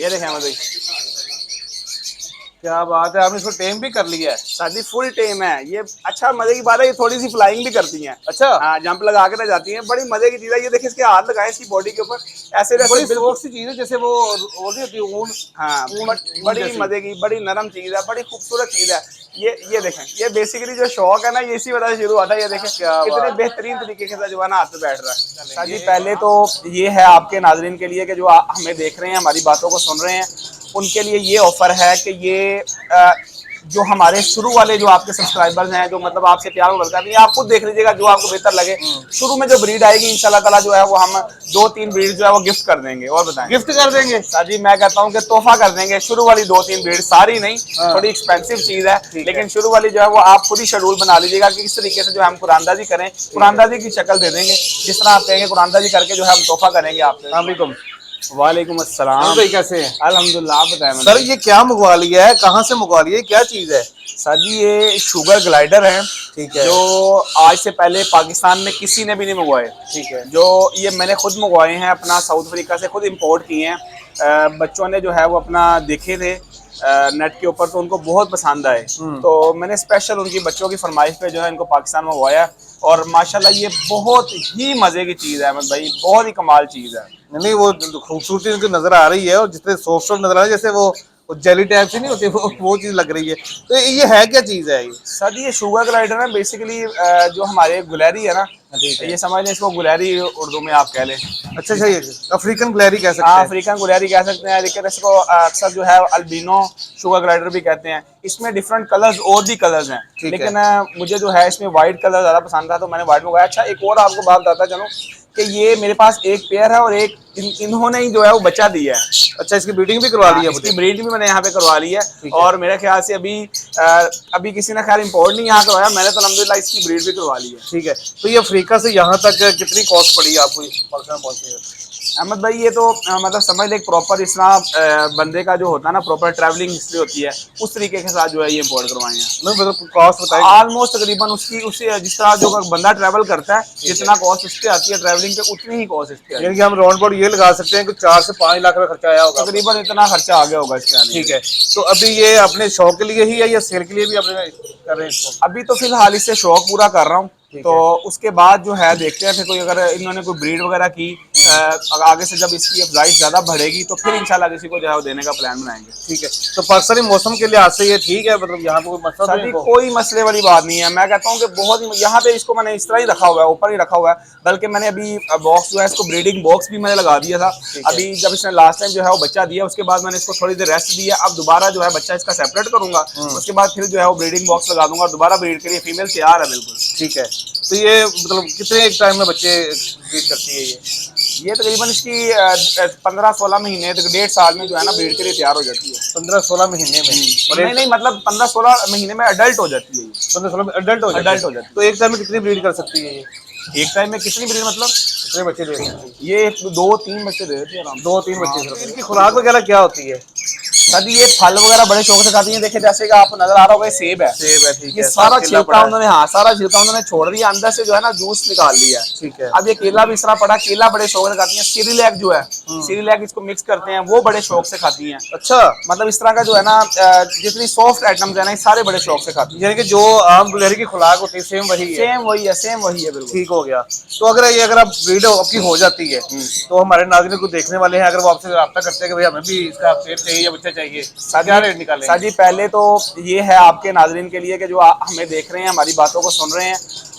ये देखें अहमद भाई, क्या बात है, आपने इसको टेम भी कर लिया है। शादी फुल टेम है ये। अच्छा मजे की बात है, ये थोड़ी सी फ्लाइंग भी करती हैं। अच्छा, हाँ, जंप लगा के रह जाती हैं, बड़ी मजे की चीज है। ये देखिए, इसके हाथ लगाए इसकी बॉडी के ऊपर, ऐसे जैसे बड़ी बिल्कुल। सॉफ्ट सी चीज है, जैसे वो नहीं होती ऊन, हाँ, ऊन ऊन बड़ी जैसी। मजे की, बड़ी नरम चीज है, बड़ी खूबसूरत चीज है। ये देखें, ये बेसिकली जो शौक है ना, ये इसी वजह से शुरू हुआ था। ये देखें क्या कितने बात बेहतरीन तरीके से जो है ना हाथ पे बैठ रहा है। है। शादी ये पहले तो ये है आपके नाजरीन के लिए कि जो हमें देख रहे हैं, हमारी बातों को सुन रहे हैं, उनके लिए ये ऑफर है कि ये जो हमारे शुरू वाले जो आपके सब्सक्राइबर्स हैं, जो मतलब आपसे प्यार करते हैं, आप खुद देख लीजिएगा जो आपको बेहतर लगे। शुरू में जो ब्रीड आएगी इंशाल्लाह ताला जो है वो हम 2-3 ब्रीड जो है वो गिफ्ट कर देंगे। और बताएं, गिफ्ट कर देंगे। साजी मैं कहता हूँ कि तोहफा कर देंगे। शुरू वाली 2-3 ब्रीड, सारी नहीं, हाँ, थोड़ी एक्सपेंसिव चीज है, ठीक है। लेकिन शुरू वाली जो है वो आप खुद ही शेड्यूल बना लीजिएगा कि किस तरीके से जो है हम कुरानदाजी करें, कुरानदाजी की शक्ल दे देंगे। जिस तरह आप कहेंगे कुरानदाजी करके जो है हम तोहफा करेंगे आपसे। वालेकुम। वालेकुम अहमद अस्सलाम। भाई कैसे हैं? अल्हम्दुलिल्लाह, आप बताएं सर मतलब। ये क्या मंगवा लिया है, कहाँ से मंगवा लिया है, क्या चीज है? सर जी, ये शुगर ग्लाइडर है ठीक है। जो आज से पहले पाकिस्तान में किसी ने भी नहीं मंगवाए। ठीक है। जो ये मैंने खुद मंगवाए हैं, अपना साउथ अफ्रीका से खुद इंपोर्ट किए हैं। बच्चों ने जो है वो अपना देखे थे नेट के ऊपर, तो उनको बहुत पसंद आए। तो मैंने स्पेशल उनकी बच्चों की फरमाइश पे जो है इनको पाकिस्तान मंगवाया। और माशाल्लाह ये बहुत ही मज़े की चीज़ है अहमद भाई, बहुत ही कमाल चीज़ है। नहीं वो खूबसूरती उनकी नजर आ रही है, और जितने सॉफ्ट सॉफ्ट नजर आ रही है, जैसे वो जेली टाइप से नहीं होती, वो चीज लग रही है। तो ये है क्या चीज है ये? सर ये शुगर ग्लाइडर है बेसिकली। जो हमारे गुलहरी है ना, ठीक है। ये समझ लें इसको गुलहरी उर्दू में आप कह लें। अच्छा अच्छा, ये अफ्रीकन ग्लैरी कह सकते हाँ, हैं। अफ्रीकन गुलहरी कह सकते हैं, लेकिन इसको अक्सर जो है अल्बिनो शुगर ग्लाइडर भी कहते हैं। इसमें डिफरेंट कलर्स और भी कलर्स हैं, ठीक है। लेकिन मुझे जो है इसमें वाइट कलर ज़्यादा पसंद था, तो मैंने वाइट मंगाया। अच्छा, एक और आपको बात बताता चलूँ कि ये मेरे पास एक पेयर है, और एक इन्होंने ही जो है वो बच्चा दिया है। अच्छा, इसकी ब्रीडिंग भी करवा हाँ, ली है इसकी मुझे। ब्रीड भी मैंने यहाँ पे करवा ली है। ठीक है। और मेरे ख्याल से अभी किसी ने खैर इम्पोर्ट नहीं यहाँ करवाया, मैंने तो अल्हम्दुलिल्लाह इसकी ब्रीड भी करवा ली है। ठीक है। तो ये अफ्रीका से यहाँ तक कितनी कॉस्ट पड़ी आपको पाकिस्तान पहुंचने में? अहमद भाई, ये तो मतलब समझ ले, एक प्रॉपर इस तरह बंदे का जो होता है ना, प्रॉपर ट्रैवलिंग हिस्ट्री होती है, उस तरीके के साथ जो है ये इम्पोर्ट करवाए हैं। नहीं मतलब कॉस्ट बताएंगे। ऑलमोस्ट तकरीबन उसकी उसी जिस तरह जो बंदा ट्रैवल करता है, जितना कॉस्ट उस पर आती है ट्रैवलिंग पे, उतनी ही कॉस्ट इस पे यानी आएगी। कि हम राउंड अबाउट ये लगा सकते हैं कि 4 से 5 लाख रुपए खर्चा आया होगा आपको। तकरीबन इतना खर्चा आ गया होगा इसके आने ठीक में। है। तो अभी ये अपने शौक के लिए ही है या सेल के लिए भी अपने कर रहे हैं इसको? अभी तो फिलहाल इससे शौक पूरा कर रहा हूँ। ठीक तो है। उसके बाद जो है देखते हैं, फिर कोई अगर इन्होंने कोई ब्रीड वगैरह की, आगे से जब इसकी अफजाइश ज़्यादा बढ़ेगी तो फिर इंशाल्लाह किसी को जो है वो देने का प्लान बनाएंगे। ठीक है। तो पाकिस्तानी मौसम के लिहाज से ये ठीक है, मतलब यहाँ पे कोई मसला तो शादी इनको? कोई मसले वाली बात नहीं है। मैं कहता हूँ कि बहुत ही यहाँ पे इसको मैंने इस तरह ही रखा हुआ है, ऊपर ही रखा हुआ है। बल्कि मैंने अभी बॉक्स जो है इसको ब्रीडिंग बॉक्स भी मैंने लगा दिया था। ठीक है। अभी जब इसने लास्ट टाइम जो है वो बच्चा दिया, उसके बाद मैंने इसको थोड़ी देर रेस्ट दिया। अब दोबारा जो है बच्चा इसका सेपरेट करूंगा, उसके बाद फिर जो है वो ब्रीडिंग बॉक्स लगा दूंगा, दोबारा ब्रीड के लिए फीमेल तैयार है बिल्कुल। ठीक है। तो ये मतलब कितने एक टाइम में बच्चे ब्रीड करती है ये तकरीबन इसकी 15-16 महीने तक, 1.5 साल में जो है ना ब्रीड के लिए तैयार हो जाती है। 15-16 महीने में? और नहीं एक नहीं, मतलब 15-16 महीने में अडल्ट हो जाती है। 15-16 में अडल्ट हो जाती अडल्ट हो है? जाती तो एक टाइम में कितनी ब्रीड कर सकती है ये? है। एक टाइम में कितनी ब्रीड मतलब? कितने बच्चे दे सकती है? ये 2-3 बच्चे दे देती है आराम से। 2-3 बच्चे हाँ, सिर्फ? इनकी खुराक वगैरह क्या होती है? सर ये फल वगैरह बड़े शौक से खाती हैं। देखिए जैसे कि आपको नजर आ रहा होगा, ये सेब है। सेब है, ठीक ये है, सारा साथ केला छिलका पड़ा है। उन्होंने, हाँ सारा छिलका उन्होंने छोड़ दिया, अंदर से जो है ना जूस निकाल लिया है। ठीक है। अब ये केला भी इस तरह पड़ा, केला बड़े शौक से खाती हैं। सीरिलैक जो है, सीरिलैक इसको मिक्स करते हैं, वो बड़े शौक से खाती हैं। अच्छा, मतलब इस तरह का जो है ना जितनी सॉफ्ट आइटम्स है ना, ये सारे बड़े शौक से खाती हैं। यानी कि जो आम गुलहरी की खुराक होती है सेम वही है? सेम वही है, सेम वही है बिल्कुल। ठीक हो गया। तो अगर आप ब्रीड आपकी हो जाती है, तो हमारे नाज़रीन को देखने वाले हैं, अगर वो आपसे रब्ता करते हैं कि भाई हमें भी इसका सेब चाहिए या बच्चा चाहिए, क्या रेट निकालेंगे? साजी पहले तो ये है आपके नाजरीन के लिए कि जो हमें देख रहे हैं, हमारी बातों को सुन रहे हैं,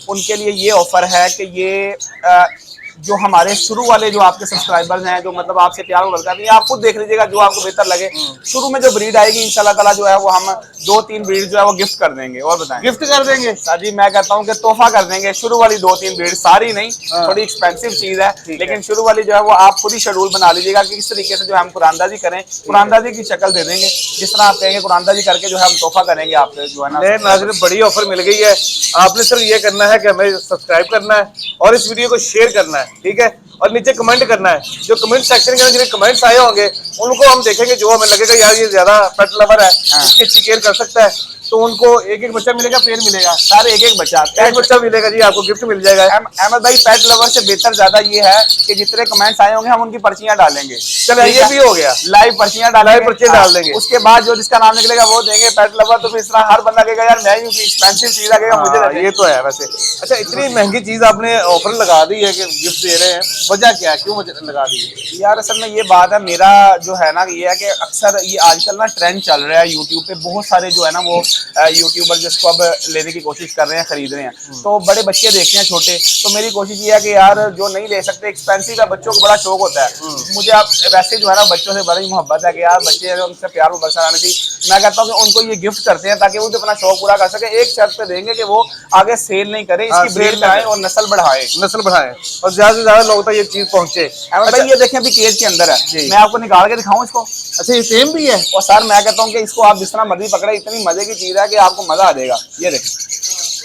उनके लिए ये ऑफर है कि ये जो हमारे शुरू वाले जो आपके सब्सक्राइबर्स हैं, जो मतलब आपसे प्यार करते हैं, आप खुद देख लीजिएगा जो आपको बेहतर लगे। शुरू में जो ब्रीड आएगी इंशाल्लाह ताला जो है वो हम 2-3 ब्रीड जो है वो गिफ्ट कर देंगे। और बताएं, गिफ्ट कर देंगे? साजी मैं कहता हूँ कि तोहफा कर देंगे। शुरू वाली 2-3 ब्रीड, सारी नहीं, हाँ। थोड़ी एक्सपेंसिव चीज है, ठीक लेकिन है। शुरू वाली जो है वो आप खुद ही शेड्यूल बना लीजिएगा कि किस तरीके से जो है हम कुरानदाजी करें, कुरानदाजी की शक्ल दे देंगे। जिस तरह आप कहेंगे कुरानदाजी करके जो है हम तोहफा करेंगे आपसे जो है ना। नए नाज़रीन बड़ी ऑफर मिल गई है। आपने सिर्फ ये करना है कि हमें सब्सक्राइब करना है और इस वीडियो को शेयर करना है, ठीक है? और नीचे कमेंट करना है। जो कमेंट सेक्शन के अंदर जिन्हें कमेंट्स आए होंगे उनको हम देखेंगे, जो हमें लगेगा यार ये ज्यादा पेट लवर है, इसकी अच्छी केयर कर सकता है, तो उनको एक एक बच्चा मिलेगा, पेड़ मिलेगा, सारे एक एक बच्चा मिलेगा जी, आपको गिफ्ट मिल जाएगा। अहमद भाई पेट लवर से बेहतर ज्यादा ये है कि जितने कमेंट्स आए होंगे हम उनकी पर्चियां डालेंगे। चलो ये भी हो गया, लाइव पर्चियां डालेंगे, लाइव पर्चियां डाल देंगे। उसके बाद जो जिसका नाम निकलेगा वो देंगे पेट लवर। तो फिर इस तरह हर बंदा कहेगा यार मैं ही एक्सपेंसिव चीज लगेगा मुझे। ये तो है वैसे। अच्छा, इतनी महंगी चीज आपने ऑफर लगा दी है कि गिफ्ट दे रहे हैं, वजह क्या है, क्यों लगा दी है? यार असल में ये बात है, मेरा जो है ना ये है कि अक्सर ये आजकल ना ट्रेंड चल रहा है यूट्यूब पे, बहुत सारे जो है ना वो यूट्यूबर जिसको अब लेने की कोशिश कर रहे हैं, खरीद रहे हैं, तो बड़े बच्चे देखते हैं छोटे। तो मेरी कोशिश ये है कि यार जो नहीं ले सकते, एक्सपेंसिव है, बच्चों को बड़ा शौक होता है। मुझे आप वैसे जो है ना बच्चों से बड़ी मोहब्बत है कि यार बच्चे उनसे प्यार और बरसाने की, मैं कहता हूँ कि उनको ये गिफ्ट करते हैं ताकि वो अपना शौक पूरा कर सके। एक शर्त पे देंगे कि वो आगे सेल नहीं करे, इसकी ब्रीड लगाए और नस्ल बढ़ाए और ज्यादा से ज्यादा लोगों तक ये चीज पहुंचे। भाई ये देखें अभी केज के अंदर है, मैं आपको निकाल के दिखाऊं इसको। अच्छा, ये सेम भी है? और सर मैं कहता हूँ कि इसको आप जिस तरह मर्जी पकड़े, इतनी मजे की चीज है कि आपको मजा आ जाएगा। ये देखें,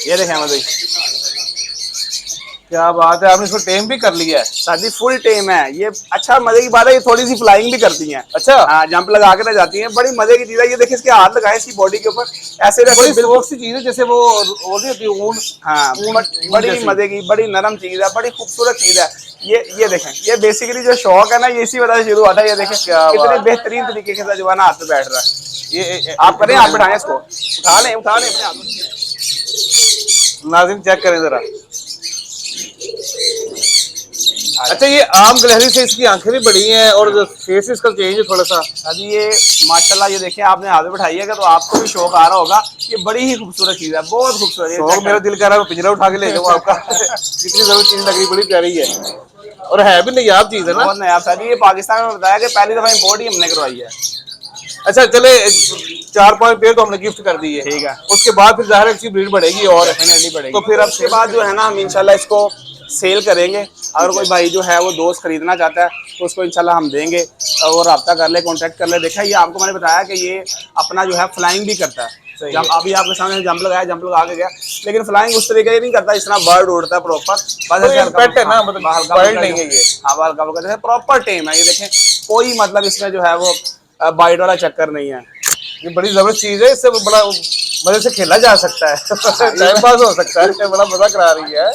ये देखें अहमद भाई, क्या बात है, आपने इसको टेम भी कर लिया है? शादी फुल टेम है ये। अच्छा मजे की बात है, ये थोड़ी सी फ्लाइंग भी करती हैं। अच्छा, हाँ, जंप लगा के रह जाती हैं, बड़ी मजे की चीज है। ये देखिए इसके हाथ लगाए इसकी बॉडी के ऊपर, ऐसे बड़ी सॉफ्ट सी चीज है, जैसे वो नहीं होती ऊन। हाँ, बड़ी मजे की, बड़ी नरम चीज है, बड़ी खूबसूरत चीज है। ये देखें, ये बेसिकली जो शौक है ना ये इसी वजह से शुरू हुआ था। ये देखें कितने बेहतरीन तरीके से जो है ना हाथ पे बैठ रहा है। ये आप करें, आप बैठाएं इसको, उठा लें अपने हाथ। नाज़रीन चेक करें जरा। अच्छा, ये आम गिलहरी से इसकी आंखें भी बड़ी हैं और फेस इसका चेंज है थोड़ा सा। अभी ये माशाल्लाह, ये देखें आपने हाथ में बैठाई है तो आपको भी शौक आ रहा होगा। ये बड़ी ही खूबसूरत चीज है, बहुत खूबसूरत। शौक मेरा दिल कर रहा है पिंजरा उठा के ले जाऊँ आपका। इतनी जरूर चीज लग रही, बड़ी प्यारी है और है भी नायाब चीज है ना। बहुत नायाब साहब, ये पाकिस्तान में बताया कि पहली दफा इम्पोर्ट ही हमने करवाई है। अच्छा चले, 4-5 पेड़ तो हमने गिफ्ट कर दिए, ठीक है। उसके बाद फिर जाहिर है इसकी ब्रीड बढ़ेगी और डेफिनेटली बढ़ेगी। तो फिर अब उसके बाद जो है ना हम इंशाल्लाह इसको सेल करेंगे। अगर कोई भाई जो है वो दोस्त खरीदना चाहता है तो उसको इंशाल्लाह हम देंगे और रब्ता कर ले, कॉन्टैक्ट कर ले। देखा, ये आपको मैंने बताया कि ये अपना जो है फ्लाइंग भी करता है। जब अभी आपके सामने जंप लगाया, जंप लगा के गया, लेकिन फ्लाइंग उस तरीके से नहीं करता जिस तरह बर्ड उड़ता है प्रॉपर। बस पेट है ना, मतलब वाइल्ड नहीं है ये। हाँ, हल्का प्रॉपर टेम है। ये देखें, कोई मतलब इसमें जो है वो बाइट वाला चक्कर नहीं है। ये बड़ी जबरदस्त चीज है, इससे बड़ा मजे से खेला जा सकता है, टाइम पास हो सकता है, बड़ा मजा करा रही है।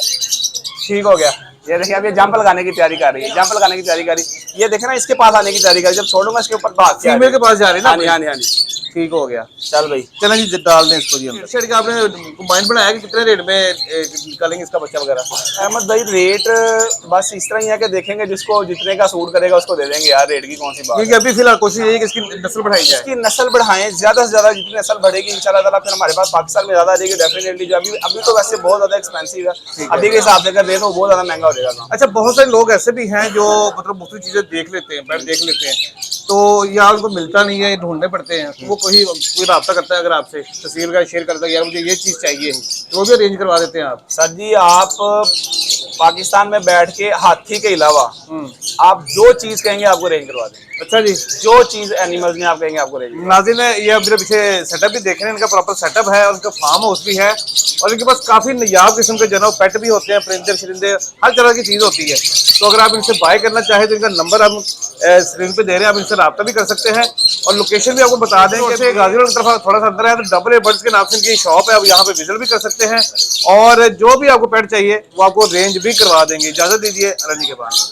ठीक हो गया। ये देखिए अब ये जंप लगाने की तैयारी कर रही है, जंप लगाने की तैयारी कर रही है। ये देखे ना इसके पास आने की तैयारी कर रही है, जब छोड़ूंगा इसके ऊपर भाग के फीमेल के पास जा रही है ना। हाँ जी, हाँ जी, हाँ जी। ठीक हो गया, चल भाई, चलें जी डाल दें इसको जी हम। शेड का आपने माइंड बनाया कि कितने रेट में निकालेंगे इसका बच्चा वगैरह? अहमद भाई रेट बस इस तरह ही है कि देखेंगे जिसको जितने का सूट करेगा उसको दे देंगे यार, रेट की कौन सी बात है। अभी फिलहाल कोशिश यही है कि इसकी नस्ल बढ़ाई जाए, इसकी नस्ल बढ़ाएं, ज्यादा से ज्यादा जितनी नस्ल बढ़ेगी इंशाल्लाह ताला फिर हमारे पास पाकिस्तान में ज्यादा आ जाएगी डेफिनेटली। जो अभी तो वैसे बहुत ज्यादा एक्सपेंसिव है, अभी के हिसाब से अगर दे तो बहुत ज्यादा महंगा हो जाएगा। अच्छा, बहुत सारे लोग ऐसे भी हैं जो मतलब मुख्तलिफ चीजें देख लेते हैं, पेट देख लेते हैं, तो या उनको मिलता नहीं है, ढूंढने पड़ते हैं, तो वो कोई राब्ता करता है अगर आपसे, तस्वीर का शेयर करता है यार मुझे ये चीज चाहिए, तो वो भी अरेंज करवा देते हैं आप? सर जी, आप पाकिस्तान में बैठ के हाथी के अलावा आप जो चीज कहेंगे आपको अरेंज करवा देंगे। अच्छा जी, जो चीज एनिमल्स में आप कहेंगे आपको अरेंज। नाज़रीन ने ये मेरे पीछे सेटअप भी देख रहे हैं, इनका प्रॉपर सेटअप है और इनका फार्म हाउस भी है और इनके पास काफी नायाब किस्म के जो पेट भी होते हैं, परिंदे शरिंदे हर तरह की चीज होती है। तो अगर आप इनसे बाय करना चाहें तो इनका नंबर हम स्क्रीन पे दे रहे हैं, आप इनसे रब्ता भी कर सकते हैं और लोकेशन भी आपको बता दें कि गाजीपुर की तरफ थोड़ा सा अंदर है, तो डबल ए बर्ड्स के नाम से इनकी शॉप है, आप यहाँ पे विजिट भी कर सकते हैं और जो भी आपको पेट चाहिए वो आपको रेंज भी करवा देंगे। इजाजत दीजिए, अल्लाह के बाद।